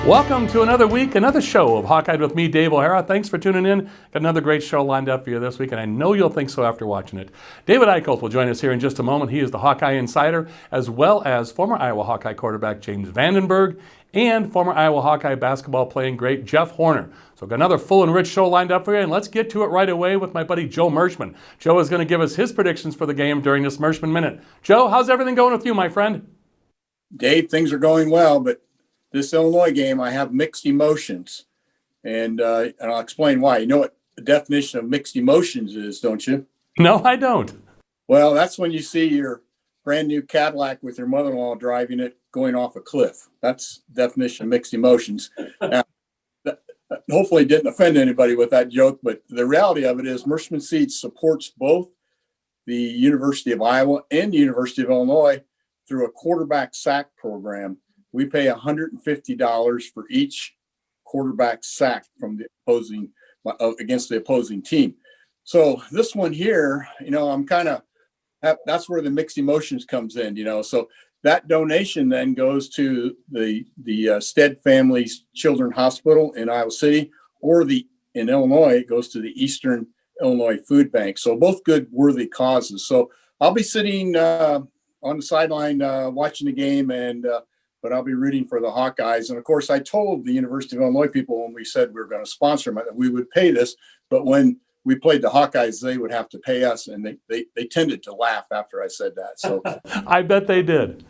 Welcome to another week, another show of Hawkeyed with me, Dave O'Hara. Thanks for tuning in. Got another great show lined up for you this week, and I know you'll think so after watching it. David Eichholz will join us here in just a moment. He is the Hawkeye Insider, as well as former Iowa Hawkeye quarterback James Vandenberg and former Iowa Hawkeye basketball playing great Jeff Horner. So got another full and rich show lined up for you, and let's get to it right away with my buddy Joe Mershman. Joe is going to give us his predictions for the game during this Mershman Minute. Joe, how's everything going with you, my friend? Dave, things are going well, but this Illinois game, I have mixed emotions, and I'll explain why. You know what the definition of mixed emotions is, don't you? No, I don't. Well, that's when you see your brand new Cadillac with your mother-in-law driving it going off a cliff. That's the definition of mixed emotions. Now, hopefully didn't offend anybody with that joke, but the reality of it is Mershman Seeds supports both the University of Iowa and the University of Illinois through a quarterback sack program. We pay $150 for each quarterback sack from the opposing against the opposing team. So this one here, I'm that's where the mixed emotions comes in, So that donation then goes to the Stead Family's Children's Hospital in Iowa City, or in Illinois, it goes to the Eastern Illinois Food Bank. So both good, worthy causes. So I'll be sitting on the sideline watching the game, but I'll be rooting for the Hawkeyes. And of course, I told the University of Illinois people when we said we were going to sponsor them that we would pay this, but when we played the Hawkeyes, they would have to pay us, and they tended to laugh after I said that. So I bet they did.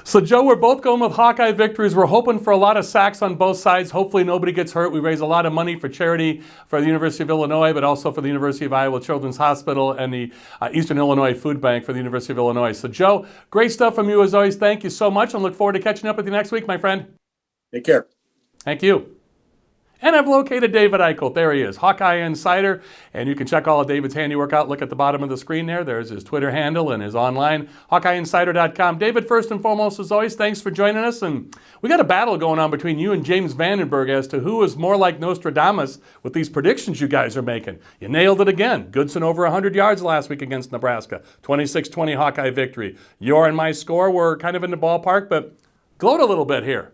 So, Joe, we're both going with Hawkeye victories. We're hoping for a lot of sacks on both sides. Hopefully nobody gets hurt. We raise a lot of money for charity for the University of Illinois, but also for the University of Iowa Children's Hospital and the Eastern Illinois Food Bank for the University of Illinois. So, Joe, great stuff from you as always. Thank you so much, and look forward to catching up with you next week, my friend. Take care. Thank you. And I've located David Eichholz. There he is, Hawkeye Insider. And you can check all of David's handiwork out. Look at the bottom of the screen there. There's his Twitter handle and his online, HawkeyeInsider.com. David, first and foremost, as always, thanks for joining us. And we got a battle going on between you and James Vandenberg as to who is more like Nostradamus with these predictions you guys are making. You nailed it again. Goodson over 100 yards last week against Nebraska. 26-20 Hawkeye victory. Your and my score were kind of in the ballpark, but gloat a little bit here.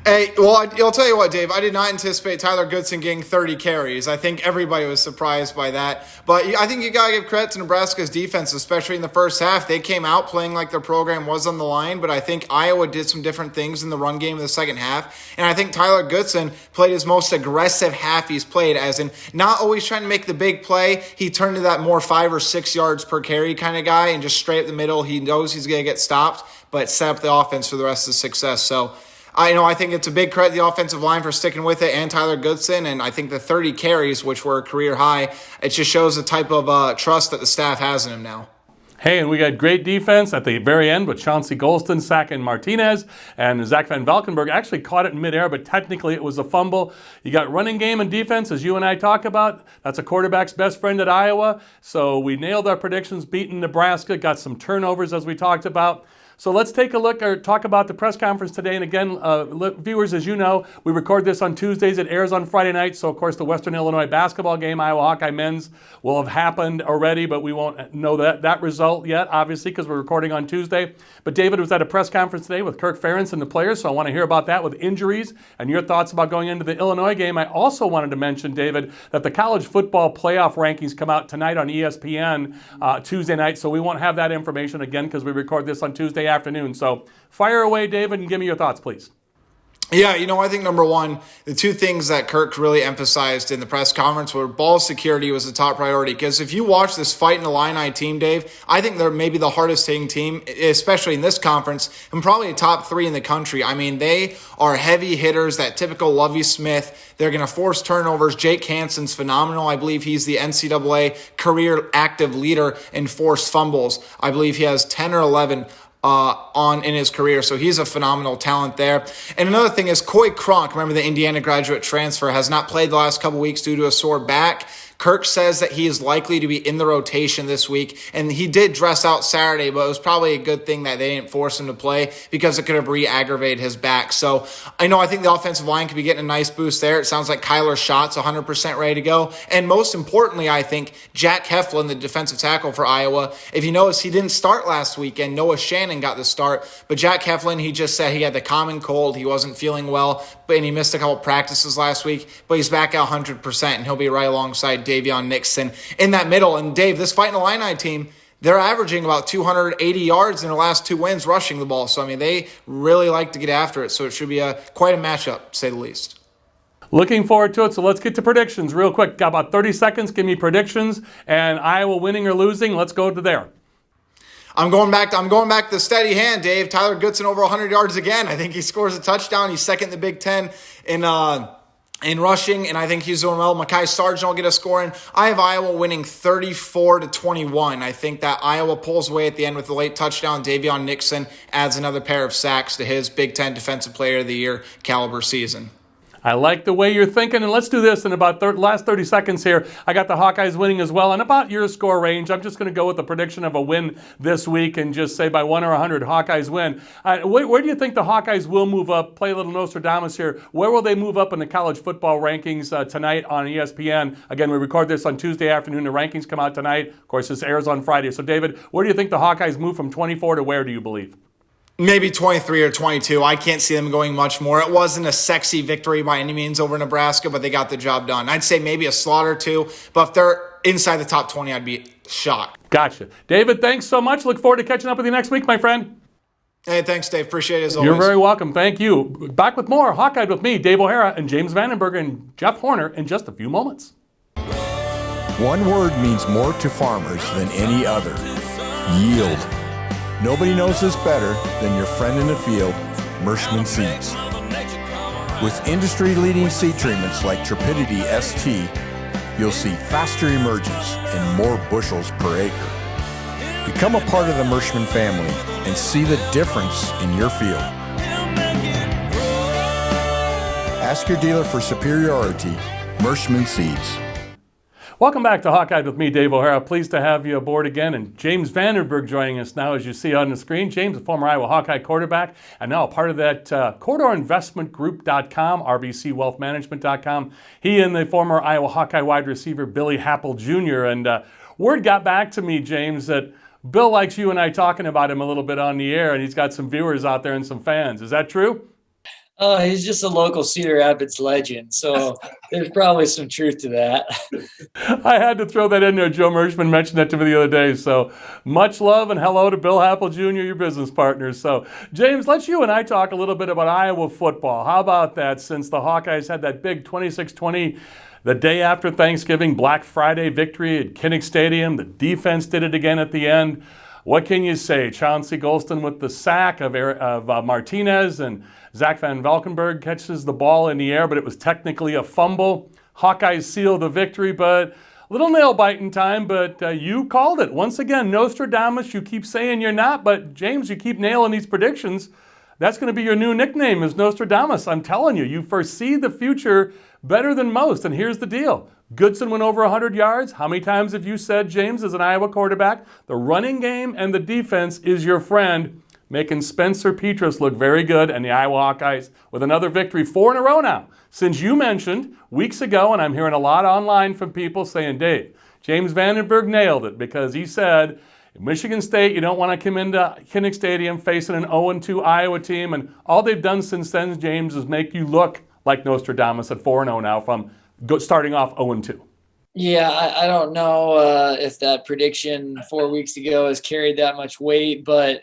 Hey, well, I'll tell you what, Dave. I did not anticipate Tyler Goodson getting 30 carries. I think everybody was surprised by that. But I think you got to give credit to Nebraska's defense, especially in the first half. They came out playing like their program was on the line, but I think Iowa did some different things in the run game in the second half. And I think Tyler Goodson played his most aggressive half he's played, as in not always trying to make the big play. He turned to that more 5 or 6 yards per carry kind of guy, and just straight up the middle. He knows he's going to get stopped, but set up the offense for the rest of the success. So I think it's a big credit to the offensive line for sticking with it, and Tyler Goodson, and I think the 30 carries, which were a career high, it just shows the type of trust that the staff has in him now. Hey, and we got great defense at the very end with Chauncey Golston sacking Martinez, and Zach Van Valkenburg actually caught it in midair, but technically it was a fumble. You got running game and defense, as you and I talk about. That's a quarterback's best friend at Iowa. So we nailed our predictions, beating Nebraska, got some turnovers as we talked about. So let's take a look or talk about the press conference today. And again, viewers, as you know, we record this on Tuesdays. It airs on Friday night. So, of course, the Western Illinois basketball game, Iowa Hawkeye men's, will have happened already, but we won't know that result yet, obviously, because we're recording on Tuesday. But David was at a press conference today with Kirk Ferentz and the players, so I want to hear about that with injuries and your thoughts about going into the Illinois game. I also wanted to mention, David, that the college football playoff rankings come out tonight on ESPN Tuesday night, so we won't have that information again because we record this on Tuesday afternoon. So fire away, David, and give me your thoughts, please. Yeah, I think number one, the two things that Kirk really emphasized in the press conference were ball security was the top priority. Because if you watch this fight in the Illini team, Dave, I think they're maybe the hardest hitting team, especially in this conference, and probably the top 3 in the country. I mean, they are heavy hitters, that typical Lovie Smith. They're going to force turnovers. Jake Hansen's phenomenal. I believe he's the NCAA career active leader in forced fumbles. I believe he has 10 or 11 in his career. So he's a phenomenal talent there. And another thing is Coy Cronk, remember the Indiana graduate transfer, has not played the last couple weeks due to a sore back. Kirk says that he is likely to be in the rotation this week, and he did dress out Saturday, but it was probably a good thing that they didn't force him to play because it could have re-aggravated his back. So I think the offensive line could be getting a nice boost there. It sounds like Kyler Schott's 100% ready to go. And most importantly, I think Jack Heflin, the defensive tackle for Iowa, if you notice, he didn't start last weekend. Noah Shannon got the start, but Jack Heflin, he just said he had the common cold. He wasn't feeling well, and he missed a couple practices last week, but he's back at 100%, and he'll be right alongside Davion Nixon in that middle. And Dave, this Fighting Illini team, they're averaging about 280 yards in their last 2 wins rushing the ball. So, I mean, they really like to get after it. So it should be quite a matchup, to say the least. Looking forward to it. So let's get to predictions real quick. Got about 30 seconds. Give me predictions. And Iowa winning or losing. Let's go to there. I'm going back to the steady hand, Dave. Tyler Goodson over 100 yards again. I think he scores a touchdown. He's second in the Big Ten in rushing, and I think he's doing well. Mekhi Sargent will get a score in. I have Iowa winning 34-21. I think that Iowa pulls away at the end with a late touchdown. Davion Nixon adds another pair of sacks to his Big Ten Defensive Player of the Year caliber season. I like the way you're thinking, and let's do this in about last 30 seconds here. I got the Hawkeyes winning as well, and about your score range. I'm just going to go with the prediction of a win this week and just say by 1 or 100, Hawkeyes win. Where do you think the Hawkeyes will move up? Play a little Nostradamus here. Where will they move up in the college football rankings tonight on ESPN? Again, we record this on Tuesday afternoon. The rankings come out tonight. Of course, this airs on Friday. So, David, where do you think the Hawkeyes move from 24 to where do you believe? Maybe 23 or 22. I can't see them going much more. It wasn't a sexy victory by any means over Nebraska, but they got the job done. I'd say maybe a slot or two, but if they're inside the top 20, I'd be shocked. Gotcha. David, thanks so much. Look forward to catching up with you next week, my friend. Hey, thanks, Dave. Appreciate it as always. You're very welcome. Thank you. Back with more Hawkeye with me, Dave O'Hara, and James Vandenberg and Jeff Horner in just a few moments. One word means more to farmers than any other: yield. Nobody knows this better than your friend in the field, Mershman Seeds. With industry-leading seed treatments like Trepidity ST, you'll see faster emergence and more bushels per acre. Become a part of the Mershman family and see the difference in your field. Ask your dealer for superiority, Mershman Seeds. Welcome back to Hawkeye with me, Dave O'Hara. Pleased to have you aboard again. And James Vandenberg joining us now, as you see on the screen. James, a former Iowa Hawkeye quarterback, and now a part of that CorridoreInvestmentGroup.com, RBCWealthManagement.com. He and the former Iowa Hawkeye wide receiver, Billy Happel Jr. And word got back to me, James, that Bill likes you and I talking about him a little bit on the air, and he's got some viewers out there and some fans. Is that true? Oh, he's just a local Cedar Rapids legend, so there's probably some truth to that. I had to throw that in there. Joe Mershman mentioned that to me the other day. So much love and hello to Bill Happel Jr., your business partners. So, James, let's you and I talk a little bit about Iowa football. How about that, since the Hawkeyes had that big 26-20 the day after Thanksgiving, Black Friday victory at Kinnick Stadium. The defense did it again at the end. What can you say? Chauncey Golston with the sack of Martinez, and Zach Van Valkenburg catches the ball in the air, but it was technically a fumble. Hawkeyes seal the victory, but a little nail-biting time, but you called it. Once again, Nostradamus, you keep saying you're not, but James, you keep nailing these predictions. That's going to be your new nickname, is Nostradamus. I'm telling you, you foresee the future better than most, and here's the deal. Goodson went over 100 yards. How many times have you said, James, as an Iowa quarterback, the running game and the defense is your friend, making Spencer Petras look very good, and the Iowa Hawkeyes with another victory, 4 in a row now. Since you mentioned weeks ago, and I'm hearing a lot online from people saying, Dave, James Vandenberg nailed it because he said, Michigan State, you don't want to come into Kinnick Stadium facing an 0-2 Iowa team, and all they've done since then, James, is make you look like Nostradamus at 4-0 now from starting off 0-2. Yeah, I don't know if that prediction 4 weeks ago has carried that much weight, but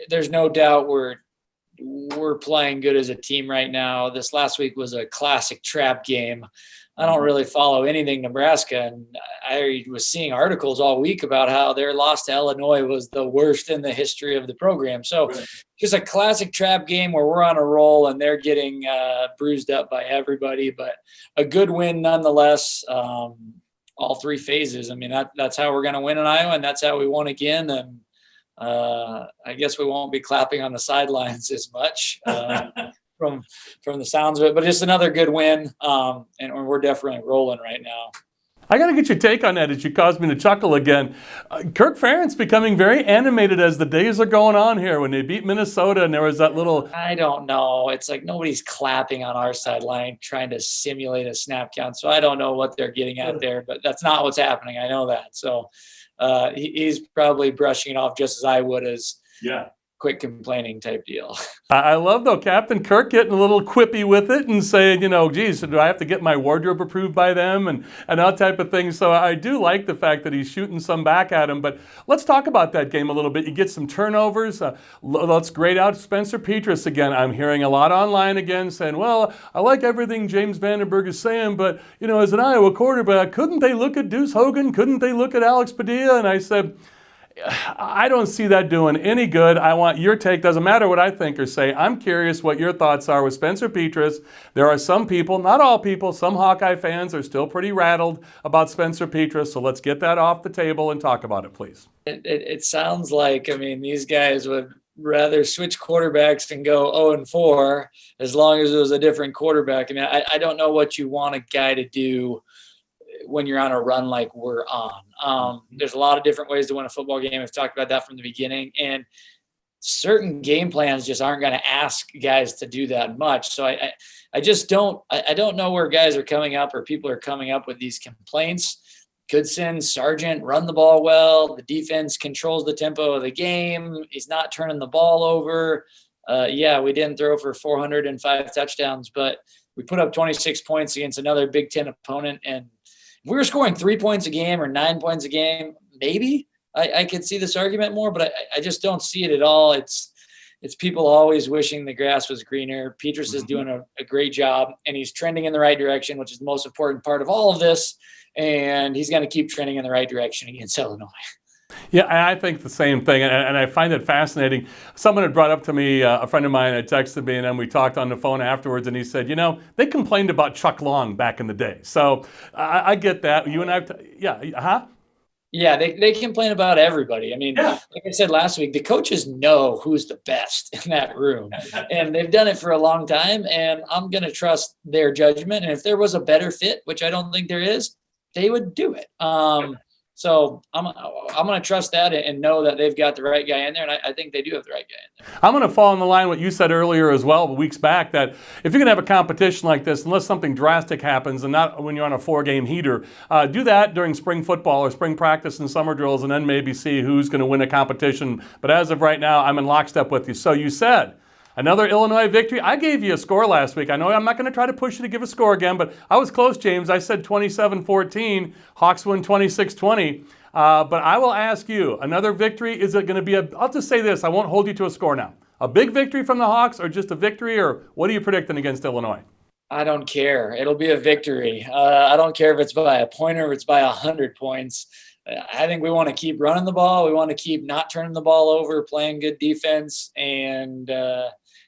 there's no doubt we're playing good as a team right now. This last week was a classic trap game. I don't really follow anything Nebraska, and I was seeing articles all week about how their loss to Illinois was the worst in the history of the program. So just a classic trap game where we're on a roll and they're getting bruised up by everybody, but a good win nonetheless. All three phases. I mean, that's how we're going to win in Iowa, and that's how we won again. And I guess we won't be clapping on the sidelines as much from the sounds of it, but just another good win. And we're definitely rolling right now. I got to get your take on that as you caused me to chuckle again. Kirk Ferentz becoming very animated as the days are going on here. When they beat Minnesota and there was that little... I don't know. It's like nobody's clapping on our sideline trying to simulate a snap count. So I don't know what they're getting at there, but that's not what's happening. I know that. So he's probably brushing it off just as I would as quit complaining type deal. I love, though, Captain Kirk getting a little quippy with it and saying, geez, do I have to get my wardrobe approved by them and that type of thing. So I do like the fact that he's shooting some back at him. But let's talk about that game a little bit. You get some turnovers. Let's grade out Spencer Petras again. I'm hearing a lot online again saying, well, I like everything James Vandenberg is saying, but, as an Iowa quarterback, couldn't they look at Deuce Hogan? Couldn't they look at Alex Padilla? And I said, I don't see that doing any good. I want your take. Doesn't matter what I think or say. I'm curious what your thoughts are with Spencer Petras. There are some people, not all people, some Hawkeye fans are still pretty rattled about Spencer Petras. So let's get that off the table and talk about it, please. It sounds like, these guys would rather switch quarterbacks and go 0-4 as long as it was a different quarterback. I don't know what you want a guy to do when you're on a run like we're on. There's a lot of different ways to win a football game. We've talked about that from the beginning. And certain game plans just aren't going to ask guys to do that much. So I just don't know where guys are coming up or people are coming up with these complaints. Goodson, Sargent run the ball well. The defense controls the tempo of the game. He's not turning the ball over. We didn't throw for 405 touchdowns, but we put up 26 points against another Big Ten opponent. And if we were scoring 3 points a game or 9 points a game, maybe I could see this argument more, but I just don't see it at all. It's people always wishing the grass was greener. Petras is doing a great job, and he's trending in the right direction, which is the most important part of all of this. And he's going to keep trending in the right direction against Illinois. Yeah, I think the same thing, and I find it fascinating. Someone had brought up to me, a friend of mine had texted me, and then we talked on the phone afterwards, and he said, they complained about Chuck Long back in the day. So I get that. You and I, Yeah, they complain about everybody. Like I said last week, the coaches know who's the best in that room, and they've done it for a long time, and I'm going to trust their judgment. And if there was a better fit, which I don't think there is, they would do it. So I'm going to trust that and know that they've got the right guy in there, and I think they do have the right guy in there. I'm going to fall in the line what you said earlier as well, weeks back, that if you're going to have a competition like this, unless something drastic happens, and not when you're on a 4-game heater, do that during spring football or spring practice and summer drills, and then maybe see who's going to win a competition. But as of right now, I'm in lockstep with you. So you said another Illinois victory. I gave you a score last week. I know I'm not going to try to push you to give a score again, but I was close, James. I said 27-14. Hawks win 26-20. But I will ask you, another victory, is it going to be I'll just say this, I won't hold you to a score now. A big victory from the Hawks or just a victory, or what are you predicting against Illinois? I don't care. It'll be a victory. I don't care if it's by a point or if it's by 100 points. I think we want to keep running the ball. We want to keep not turning the ball over, playing good defense, and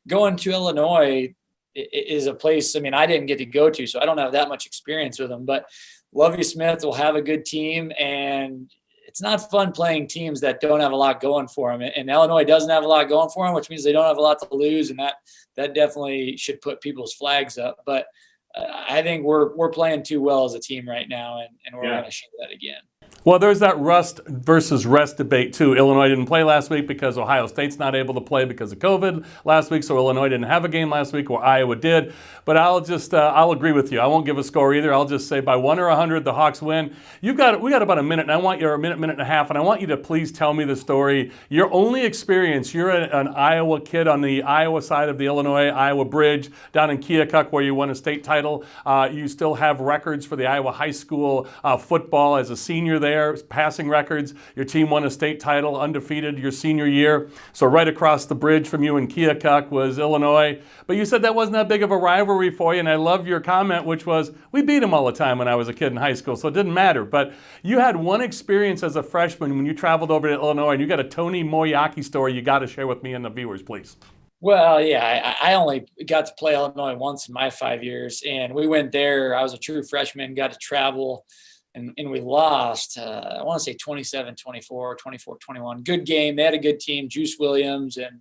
going to Illinois is a place, I didn't get to go to, so I don't have that much experience with them, but Lovie Smith will have a good team, and it's not fun playing teams that don't have a lot going for them. And Illinois doesn't have a lot going for them, which means they don't have a lot to lose, and that definitely should put people's flags up. But I think we're playing too well as a team right now, and we're going to show that again. Well, there's that rust versus rest debate, too. Illinois didn't play last week because Ohio State's not able to play because of COVID last week, so Illinois didn't have a game last week, or Iowa did. But I'll agree with you. I won't give a score either. I'll just say by 1 or 100, the Hawks win. We got about a minute, and I want you, or a minute and a half, and I want you to please tell me the story. Your only experience, you're an Iowa kid on the Iowa side of the Illinois-Iowa bridge down in Keokuk where you won a state title. You still have records for the Iowa high school football as a senior there, passing records. Your team won a state title, undefeated your senior year. So right across the bridge from you in Keokuk was Illinois. But you said that wasn't that big of a rivalry for you, and I love your comment, which was, we beat them all the time when I was a kid in high school, so it didn't matter. But you had one experience as a freshman when you traveled over to Illinois, and you got a Tony Moyaki story you got to share with me and the viewers, please. Well, yeah, I only got to play Illinois once in my 5 years, and we went there. I was a true freshman, got to travel. And we lost, I want to say 27-24, 24-21. Good game. They had a good team, Juice Williams and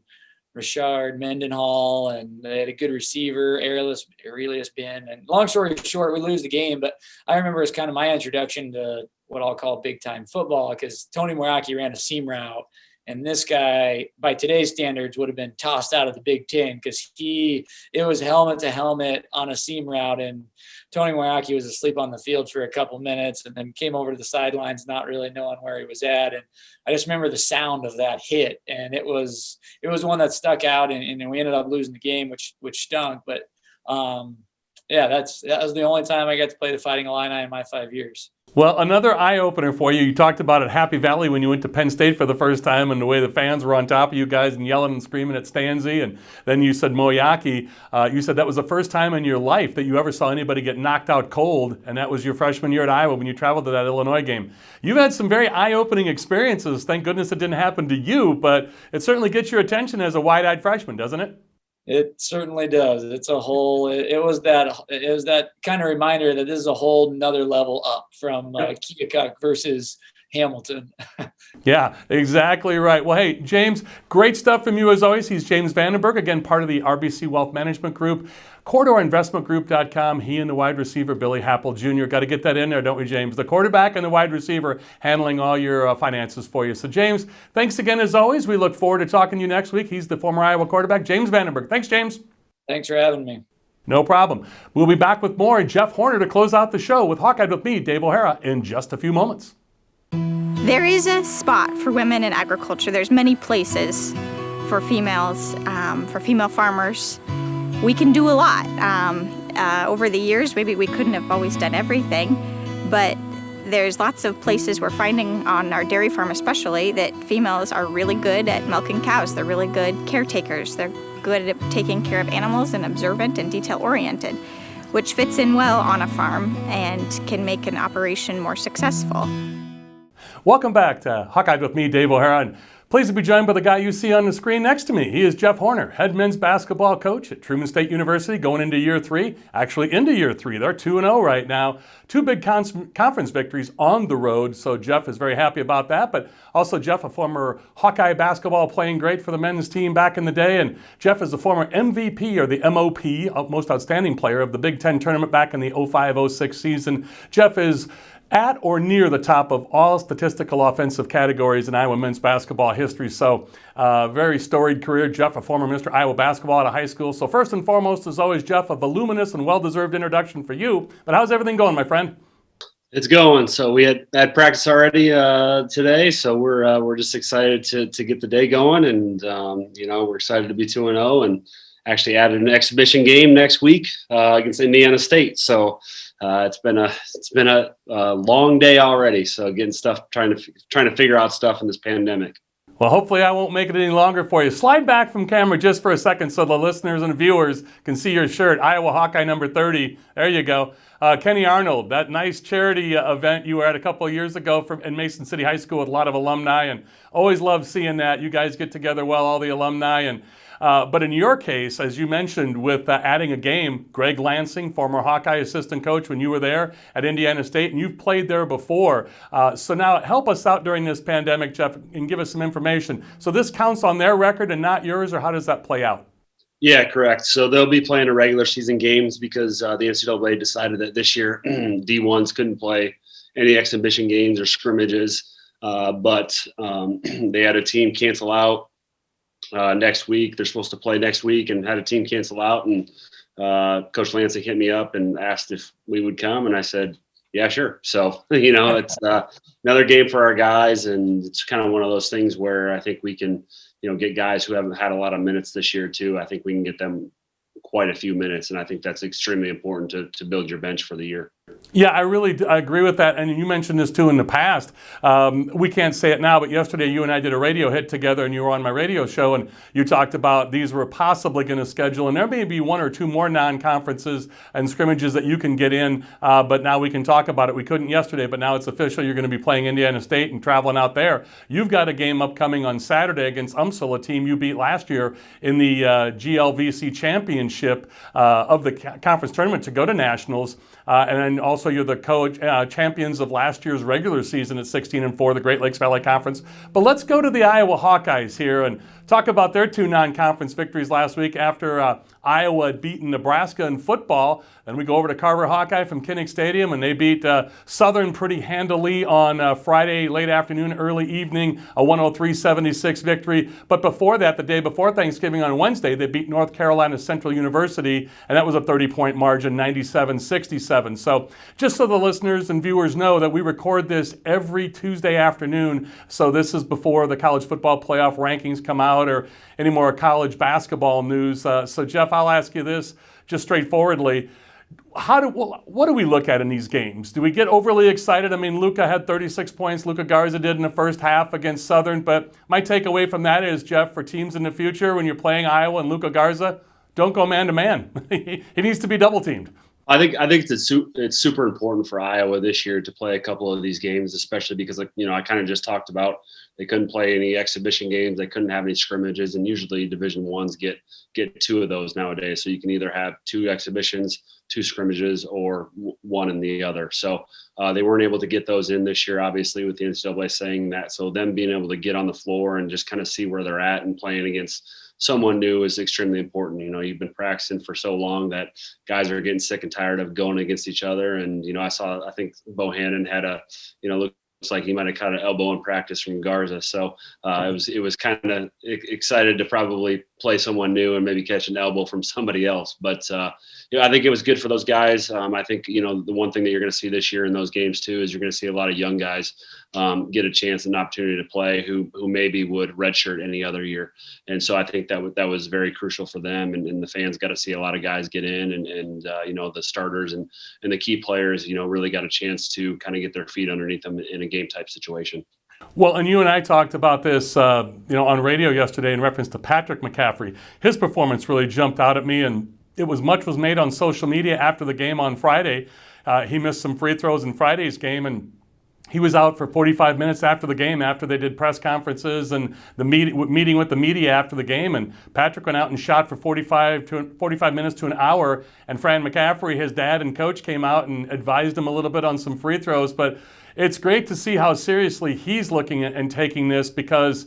Richard Mendenhall, and they had a good receiver, Aurelius Ben. And long story short, we lose the game. But I remember it's kind of my introduction to what I'll call big time football, because Tony Moraki ran a seam route. And this guy, by today's standards, would have been tossed out of the Big Ten, because it was helmet to helmet on a seam route. And Tony Moraki was asleep on the field for a couple minutes and then came over to the sidelines, not really knowing where he was at. And I just remember the sound of that hit. And it was one that stuck out, and we ended up losing the game, which stunk. But that was the only time I got to play the Fighting Illini in my 5 years. Well, another eye-opener for you. You talked about at Happy Valley when you went to Penn State for the first time, and the way the fans were on top of you guys and yelling and screaming at Stanzi. And then you said Moyaki. You said that was the first time in your life that you ever saw anybody get knocked out cold, and that was your freshman year at Iowa when you traveled to that Illinois game. You've had some very eye-opening experiences. Thank goodness it didn't happen to you, but it certainly gets your attention as a wide-eyed freshman, doesn't it? It certainly does. It was that kind of reminder that this is a whole nother level up from Keokuk versus Hamilton. Yeah, exactly right. Well, hey, James, great stuff from you as always. He's James Vandenberg, again, part of the RBC Wealth Management Group. CorridorInvestmentGroup.com. He and the wide receiver, Billy Happel Jr. Got to get that in there, don't we, James? The quarterback and the wide receiver handling all your finances for you. So, James, thanks again as always. We look forward to talking to you next week. He's the former Iowa quarterback, James Vandenberg. Thanks, James. Thanks for having me. No problem. We'll be back with more. Jeff Horner to close out the show with Hawkeye with me, Dave O'Hara, in just a few moments. There is a spot for women in agriculture. There's many places for females, for female farmers. We can do a lot. Over the years, maybe we couldn't have always done everything, but there's lots of places we're finding on our dairy farm especially that females are really good at milking cows. They're really good caretakers. They're good at taking care of animals and observant and detail-oriented, which fits in well on a farm and can make an operation more successful. Welcome back to Hawkeye with me, Dave O'Hara. And pleased to be joined by the guy you see on the screen next to me. He is Jeff Horner, head men's basketball coach at Truman State University, going into year 3. Actually, into year 3. They're 2-0 right now. 2 big conference victories on the road, so Jeff is very happy about that. But also, Jeff, a former Hawkeye basketball playing great for the men's team back in the day. And Jeff is the former MVP, or the MOP, most outstanding player of the Big Ten tournament back in the 05-06 season. Jeff is at or near the top of all statistical offensive categories in Iowa men's basketball history. So very storied career. Jeff, a former Mr. Iowa basketball out of high school. So first and foremost, as always, Jeff, a voluminous and well-deserved introduction for you. But how's everything going, my friend? It's going. So we had practice already today. So we're just excited to get the day going. And, we're excited to be 2-0 and actually added an exhibition game next week against Indiana State. So it's been a long day already. So getting stuff, trying to figure out stuff in this pandemic. Well, hopefully I won't make it any longer for you. Slide back from camera just for a second so the listeners and viewers can see your shirt, Iowa Hawkeye number 30. There you go. Kenny Arnold, that nice charity event you were at a couple of years ago in Mason City High School with a lot of alumni, and always love seeing that. You guys get together well, all the alumni. And but in your case, as you mentioned, with adding a game, Greg Lansing, former Hawkeye assistant coach when you were there at Indiana State, and you've played there before. So now help us out during this pandemic, Jeff, and give us some information. So this counts on their record and not yours, or how does that play out? Yeah, correct. So they'll be playing a regular season games because the NCAA decided that this year D1s couldn't play any exhibition games or scrimmages, but they had a team cancel out next week. They're supposed to play next week and had a team cancel out. And Coach Lansing hit me up and asked if we would come. And I said, yeah, sure. So, it's another game for our guys. And it's kind of one of those things where I think we can, get guys who haven't had a lot of minutes this year too. I think we can get them quite a few minutes. And I think that's extremely important to build your bench for the year. Yeah, I agree with that. And you mentioned this too in the past. We can't say it now, but yesterday you and I did a radio hit together and you were on my radio show and you talked about these were possibly going to schedule. And there may be 1 or 2 more non-conferences and scrimmages that you can get in. But now we can talk about it. We couldn't yesterday, but now it's official. You're going to be playing Indiana State and traveling out there. You've got a game upcoming on Saturday against UMSL, a team you beat last year in the GLVC championship of the conference tournament to go to nationals. And and also you're the champions of last year's regular season at 16-4, the Great Lakes Valley Conference. But let's go to the Iowa Hawkeyes here and talk about their 2 non-conference victories last week after Iowa had beaten Nebraska in football. Then we go over to Carver Hawkeye from Kinnick Stadium, and they beat Southern pretty handily on Friday late afternoon, early evening, a 103-76 victory. But before that, the day before Thanksgiving on Wednesday, they beat North Carolina Central University, and that was a 30-point margin, 97-67. So just so the listeners and viewers know that we record this every Tuesday afternoon, so this is before the college football playoff rankings come out or any more college basketball news. So Jeff, I'll ask you this just straightforwardly. What do we look at in these games? Do we get overly excited? I mean, Luka had 36 points. Luka Garza did in the first half against Southern. But my takeaway from that is, Jeff, for teams in the future, when you're playing Iowa and Luka Garza, don't go man-to-man. He needs to be double-teamed. I think it's super important for Iowa this year to play a couple of these games, especially because, like, you know, I kind of just talked about they couldn't play any exhibition games, they couldn't have any scrimmages, and usually Division I's get 2 of those nowadays. So you can either have 2 exhibitions, 2 scrimmages, or one and the other. So they weren't able to get those in this year, obviously, with the NCAA saying that. So them being able to get on the floor and just kind of see where they're at and playing against someone new is extremely important. You know, you've been practicing for so long that guys are getting sick and tired of going against each other. And, you know, I think Bohannon had looks like he might have caught an elbow in practice from Garza. So it was kind of excited to probably play someone new and maybe catch an elbow from somebody else. But, I think it was good for those guys. I think, the one thing that you're going to see this year in those games too, is you're going to see a lot of young guys get a chance and opportunity to play who maybe would redshirt any other year. And so I think that was very crucial for them. And the fans got to see a lot of guys get in and the starters and the key players, really got a chance to kind of get their feet underneath them in a game type situation. Well, and you and I talked about this, on radio yesterday in reference to Patrick McCaffrey. His performance really jumped out at me, and much was made on social media after the game on Friday. He missed some free throws in Friday's game, and he was out for 45 minutes after the game, after they did press conferences and the meeting with the media after the game. And Patrick went out and shot for 45 minutes to an hour. And Fran McCaffrey, his dad and coach, came out and advised him a little bit on some free throws. But it's great to see how seriously he's looking at and taking this, because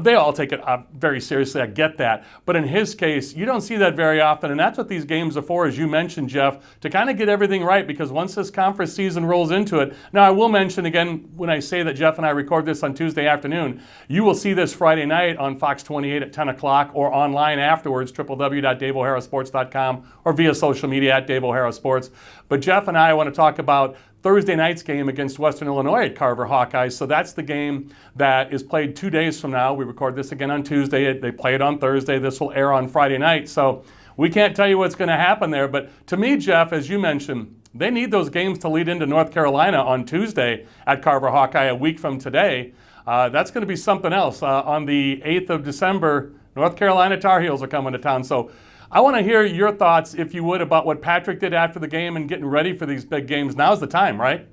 they all take it very seriously. I get that. But in his case, you don't see that very often. And that's what these games are for, as you mentioned, Jeff, to kind of get everything right, because once this conference season rolls into it. Now, I will mention again, when I say that Jeff and I record this on Tuesday afternoon, you will see this Friday night on Fox 28 at 10 o'clock or online afterwards, www.daveoharasports.com, or via social media at Dave O'Hara Sports. But Jeff and I want to talk about Thursday night's game against Western Illinois at Carver Hawkeyes. So that's the game that is played 2 days from now. We record this again on Tuesday. They play it on Thursday. This will air on Friday night. So we can't tell you what's going to happen there. But to me, Jeff, as you mentioned, they need those games to lead into North Carolina on Tuesday at Carver Hawkeye a week from today. That's going to be something else. On the 8th of December, North Carolina Tar Heels are coming to town. So I want to hear your thoughts, if you would, about what Patrick did after the game and getting ready for these big games. Now's the time, right?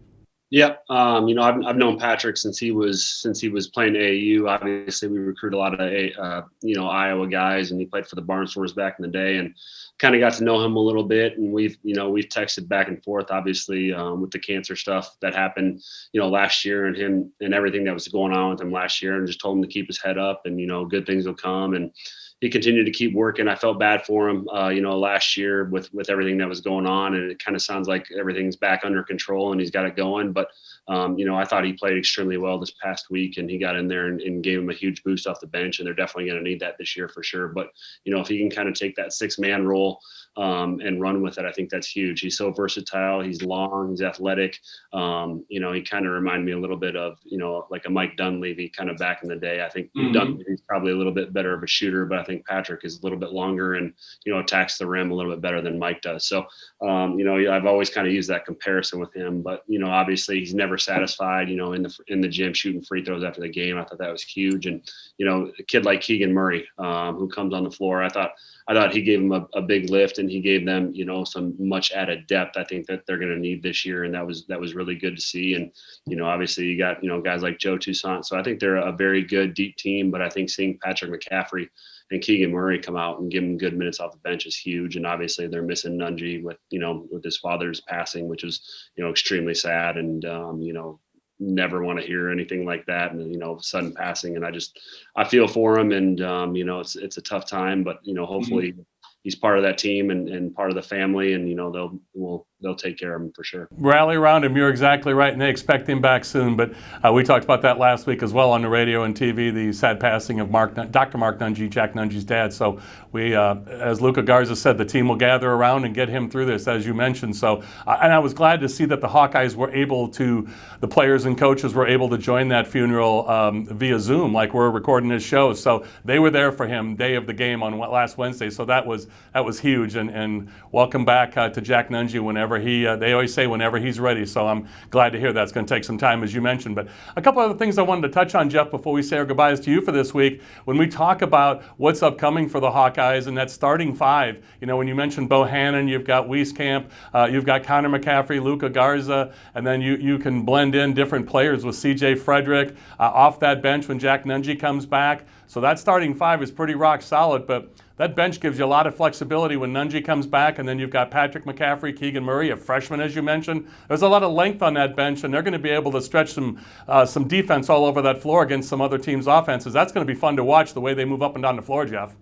Yep. I've known Patrick since he was playing AAU. Obviously, we recruit a lot of Iowa guys, and he played for the Barnstormers back in the day, and kind of got to know him a little bit. And we've texted back and forth, obviously, with the cancer stuff that happened, last year, and him and everything that was going on with him last year, and just told him to keep his head up, and good things will come. And he continued to keep working. I felt bad for him, last year with everything that was going on, and it kind of sounds like everything's back under control and he's got it going. But, I thought he played extremely well this past week, and he got in there and gave him a huge boost off the bench, and they're definitely going to need that this year for sure. But, if he can kind of take that 6-man role and run with it, I think that's huge. He's so versatile. He's long, he's athletic. He kind of reminded me a little bit of, like a Mike Dunleavy kind of back in the day. I think Dunleavy's probably a little bit better of a shooter, but I think Patrick is a little bit longer and, attacks the rim a little bit better than Mike does. So, I've always kind of used that comparison with him, but, obviously he's never satisfied, in the gym shooting free throws after the game. I thought that was huge. And, a kid like Keegan Murray, who comes on the floor, I thought he gave him a big lift, and he gave them, some much added depth. I think that they're going to need this year. And that was really good to see. And, obviously you got, guys like Joe Toussaint. So I think they're a very good, deep team, but I think seeing Patrick McCaffrey, and Keegan Murray come out and give him good minutes off the bench is huge. And obviously they're missing Nunji with his father's passing, which is, extremely sad. And, never want to hear anything like that. And, sudden passing. And I feel for him, and, it's a tough time, but, hopefully he's part of that team and part of the family, and, they'll take care of him for sure. Rally around him. You're exactly right, and they expect him back soon. But we talked about that last week as well on the radio and TV, the sad passing of Dr. Mark Nunji, Jack Nunji's dad. So we, as Luca Garza said, the team will gather around and get him through this, as you mentioned. So, and I was glad to see that the Hawkeyes were able to, the players and coaches were able to join that funeral via Zoom, like we're recording this show. So they were there for him day of the game on last Wednesday. So that was huge. And welcome back to Jack Nunji whenever they always say whenever he's ready. So I'm glad to hear that's going to take some time, as you mentioned. But a couple other things I wanted to touch on, Jeff, before we say our goodbyes to you for this week. When we talk about what's upcoming for the Hawkeyes and that starting five, when you mentioned Bohannon, you've got Wieskamp, you've got Connor McCaffrey, Luca Garza, and then you can blend in different players with C.J. Frederick off that bench when Jack Nunji comes back. So that starting five is pretty rock solid, but that bench gives you a lot of flexibility when Nunji comes back, and then you've got Patrick McCaffrey, Keegan Murray, a freshman, as you mentioned. There's a lot of length on that bench, and they're going to be able to stretch some defense all over that floor against some other teams' offenses. That's going to be fun to watch, the way they move up and down the floor, Jeff.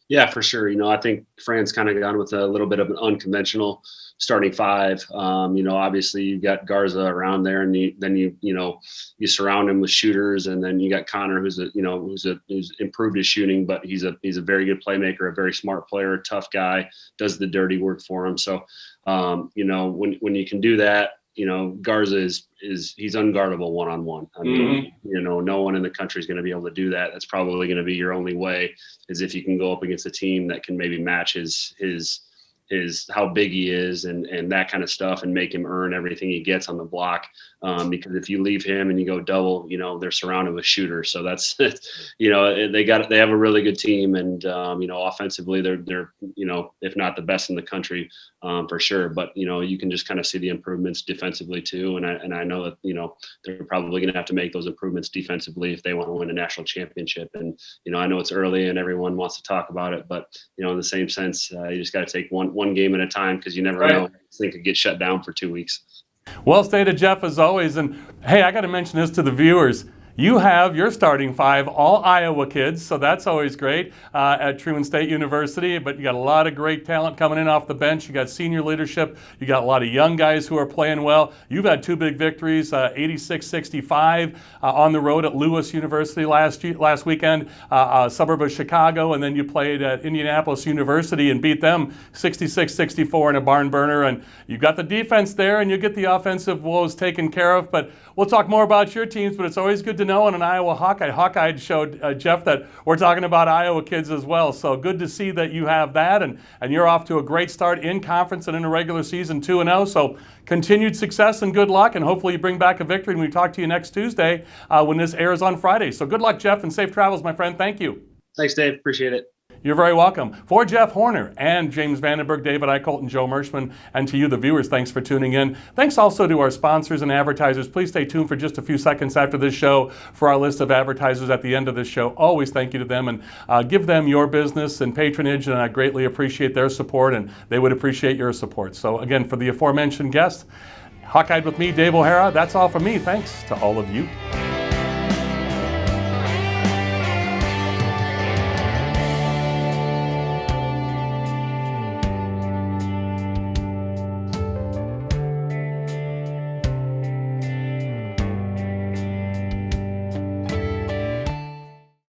Yeah, for sure. I think Fran's kind of gone with a little bit of an unconventional starting five. Obviously you've got Garza around there, and then you surround him with shooters, and then you got Connor, who's improved his shooting, but he's a very good playmaker, a very smart player, a tough guy, does the dirty work for him. So, when you can do that, Garza he's unguardable one-on-one. I mean, no one in the country is going to be able to do that. That's probably going to be your only way, is if you can go up against a team that can maybe match his how big he is and that kind of stuff, and make him earn everything he gets on the block. Because if you leave him and you go double, they're surrounded with shooters. So that's, they have a really good team, and, offensively they're, if not the best in the country, for sure. But, you can just kind of see the improvements defensively too. And I know that, they're probably going to have to make those improvements defensively if they want to win a national championship. And, I know it's early and everyone wants to talk about it, but, in the same sense, you just got to take one game at a time, because you never know, this thing could get shut down for 2 weeks. Well stated, Jeff, as always. And hey, I got to mention this to the viewers. You have your starting five, all Iowa kids, so that's always great at Truman State University. But you got a lot of great talent coming in off the bench. You got senior leadership. You got a lot of young guys who are playing well. You've had two big victories, 86-65 on the road at Lewis University last weekend, a suburb of Chicago, and then you played at Indianapolis University and beat them 66-64 in a barn burner. And you've got the defense there, and you get the offensive woes taken care of. But we'll talk more about your teams, but it's always good to know on an Iowa Hawkeye. Hawkeye showed, Jeff, that we're talking about Iowa kids as well. So good to see that you have that, and you're off to a great start in conference and in a regular season, 2-0. So continued success and good luck, and hopefully you bring back a victory, and we talk to you next Tuesday when this airs on Friday. So good luck, Jeff, and safe travels, my friend. Thank you. Thanks, Dave. Appreciate it. You're very welcome. For Jeff Horner and James Vandenberg, David Eicholt, and Joe Mershman, and to you, the viewers, thanks for tuning in. Thanks also to our sponsors and advertisers. Please stay tuned for just a few seconds after this show for our list of advertisers at the end of this show. Always thank you to them, and give them your business and patronage, and I greatly appreciate their support, and they would appreciate your support. So again, for the aforementioned guests, Hawkeyed with me, Dave O'Hara, that's all from me. Thanks to all of you.